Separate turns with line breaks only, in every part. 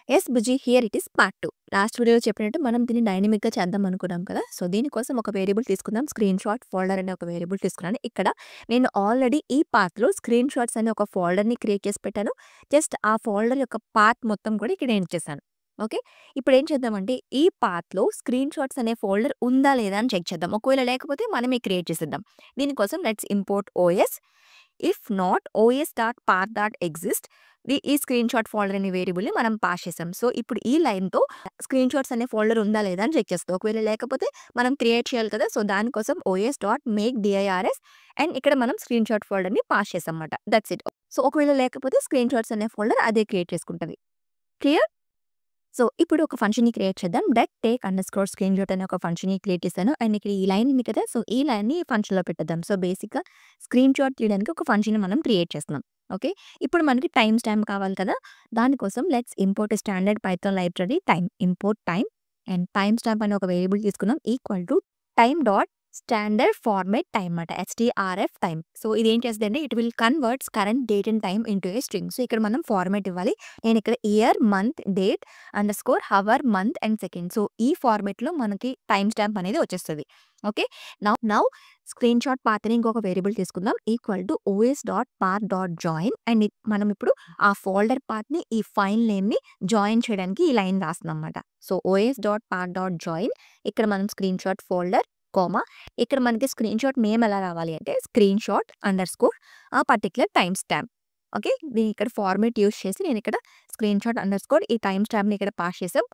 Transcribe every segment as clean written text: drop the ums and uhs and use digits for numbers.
Yes Bujji, here it is part 2. Last వీడియోలో చెప్పినట్టు మనం దీన్ని డైనమిక్‌గా చేద్దాం అనుకున్నాం కదా! సో, దీనికోసం ఒక వేరియబుల్ తీసుకుందాం. స్క్రీన్‌షాట్ ఫోల్డర్ అనే ఒక వేరియబుల్ తీసుకున్నాను. ఇక్కడ నేను ఆల్రెడీ ఈ పాత్‌లో స్క్రీన్‌షాట్స్ అనే ఒక ఫోల్డర్‌ని క్రియేట్ చేసి పెట్టాను. జస్ట్ ఆ ఫోల్డర్ యొక్క పాత్ మొత్తం కూడా ఇక్కడ ఎంటర్ చేశాను. ఓకే. ఇప్పుడేం చేద్దామంటే ఈ పాత్‌లో స్క్రీన్‌షాట్స్ అనే ఫోల్డర్ ఉందా లేదా అని చెక్ చేద్దాం. ఒకవేళ లేకపోతే మనమే క్రియేట్ చేసేద్దాం. దీనికోసం let's import OS. If not os.path.exist ఈ స్క్రీన్‌షాట్ ఫోల్డర్ అనే వేరియబుల్‌ని మనం పాస్ చేసాం. సో, ఇప్పుడు ఈ లైన్‌తో స్క్రీన్‌షాట్స్ అనే ఫోల్డర్ ఉందా లేదా అని చెక్ చేస్తాం. ఒకవేళ లేకపోతే మనం క్రియేట్ చేయాలి కదా! సో, దానికోసం os.makeDirs అండ్ ఇక్కడ మనం స్క్రీన్‌షాట్ ఫోల్డర్‌ని పాస్ చేసామన్నమాట. That's it. సో, ఒకవేళ లేకపోతే స్క్రీన్‌షాట్స్ అనే ఫోల్డర్ అదే క్రియేట్ చేసుకుంటది. క్లియర్? సో, ఇప్పుడు ఒక ఫంక్షన్‌ని క్రియేట్ చేద్దాం. take_screenshot అనే ఒక ఫంక్షన్‌ని క్రియేట్ చేశాను. అండ్ ఇక్కడ ఈ లైన్ ఉంది కదా! సో, ఈ లైన్‌ని ఫంక్షన్‌లో పెట్టేద్దాం. సో, బేసిక్‌గా స్క్రీన్‌షాట్ తీయడానికి ఒక ఫంక్షన్‌ని మనం క్రియేట్ చేస్తున్నాం. ఓకే. ఇప్పుడు మనకి టైమ్ స్టాంప్ కావాలి కదా! దానికోసం let's import standard Python library time. Import time and timestamp అనే ఒక వేరియబుల్ తీసుకున్నాం. Equal to time dot standard format time అన్నమాట. STRF time. సో, ఇదేం చేస్తదంటే it will converts current date and time into a string. So, ఇక్కడ మనం format ఇవ్వాలి. నేను ఇక్కడ year, month, date _hour, month and second. So, ఈ ఫార్మాట్‌లో మనకి టైమ్ స్టాంప్ అనేది వచ్చేస్తది. ఓకే. నౌ స్క్రీన్‌షాట్ పాత్‌ని ఇంకొక వేరియబుల్ తీసుకుందాం. ఈక్వల్ టు os.path.join అండ్ మనం ఇప్పుడు ఆ ఫోల్డర్ పాత్‌ని ఈ ఫైల్ నేమ్‌ని జాయిన్ చేయడానికి ఈ లైన్ రాస్తున్నాం అన్నమాట. సో, os.path.join ఇక్కడ మనం స్క్రీన్‌షాట్ ఫోల్డర్, ఇక్కడ మనకి స్క్రీన్‌షాట్ నేమ్ ఎలా రావాలి అంటే స్క్రీన్‌షాట్ అండర్‌స్కోర్ ఆ పర్టిక్యులర్ టైమ్ స్టాంప్. ఓకే. దీన్ని ఇక్కడ ఫార్మాట్ యూజ్ చేసి నేను ఇక్కడ స్క్రీన్‌షాట్ అండర్‌స్కోర్ ఈ టైమ్ స్టాంప్‌ని ఇక్కడ పాస్ చేసాం.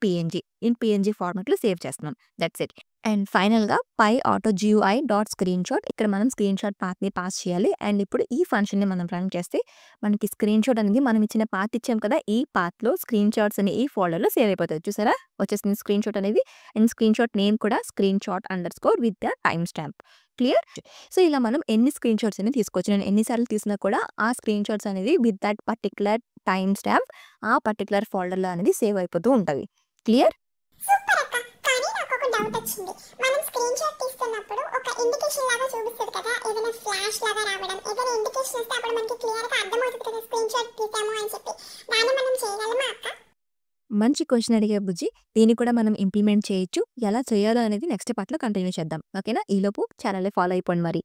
.png ఇన్ పీఎన్జీ ఫార్మాట్‌లో సేవ్ చేస్తున్నాం. That's it. అండ్ ఫైనల్‌గా py_auto_gui.screenshot ఇక్కడ మనం స్క్రీన్‌షాట్ పాత్‌ని పాస్ చేయాలి. అండ్ ఇప్పుడు ఈ ఫంక్షన్‌ని మనం రన్ చేస్తే మనకి స్క్రీన్‌షాట్ అనేది మనం ఇచ్చిన పాత్ ఇచ్చాం కదా! ఈ పాత్‌లో స్క్రీన్‌షాట్స్ అని ఈ ఫోల్డర్‌లో సేవ్ అయిపోతది. చూసారా? వచ్చేసింది స్క్రీన్‌షాట్ అనేది. అండ్ స్క్రీన్‌షాట్ నేమ్ కూడా screenshot underscore with the time stamp. Clear? So, ఇలా మనం ఎన్ని స్క్రీన్‌షాట్స్ అయినా తీసుకోవచ్చు. నేను ఎన్ని సార్లు తీసినా కూడా ఆ స్క్రీన్‌షాట్స్ అనేది with that particular time stamp ఆ పర్టిక్యులర్ ఫోల్డర్‌లో అనేది సేవ్ అయిపోతూ ఉంటది. క్లియర్?
సూపర్ అక్క. కానీ నాకొక డౌట్ వచ్చింది. మనం స్క్రీన్ షాట్ తీస్తున్నప్పుడు ఒక ఇండికేషన్ లాగా చూపిస్తది కదా! ఏదైనా ఫ్లాష్ లాగా రావడం, ఏదైనా ఇండికేషన్ వస్తే అప్పుడు మనకి క్లియర్‌గా అర్థమవుతది కదా! స్క్రీన్ షాట్ తీసాము అని చెప్పి. దాన్ని మనం చేయగలమా అక్క?
మంచి క్వెషన్ అడిగావు బుజ్జి. దీన్ని కూడా మనం ఇంప్లిమెంట్ చేయొచ్చు. ఎలా చేయాలో అనేది నెక్స్ట్ పార్ట్‌లో కంటిన్యూ చేద్దాం. ఓకేనా? ఈలోపు ఛానెల్‌ని ఫాలో అయిపోండి మరి.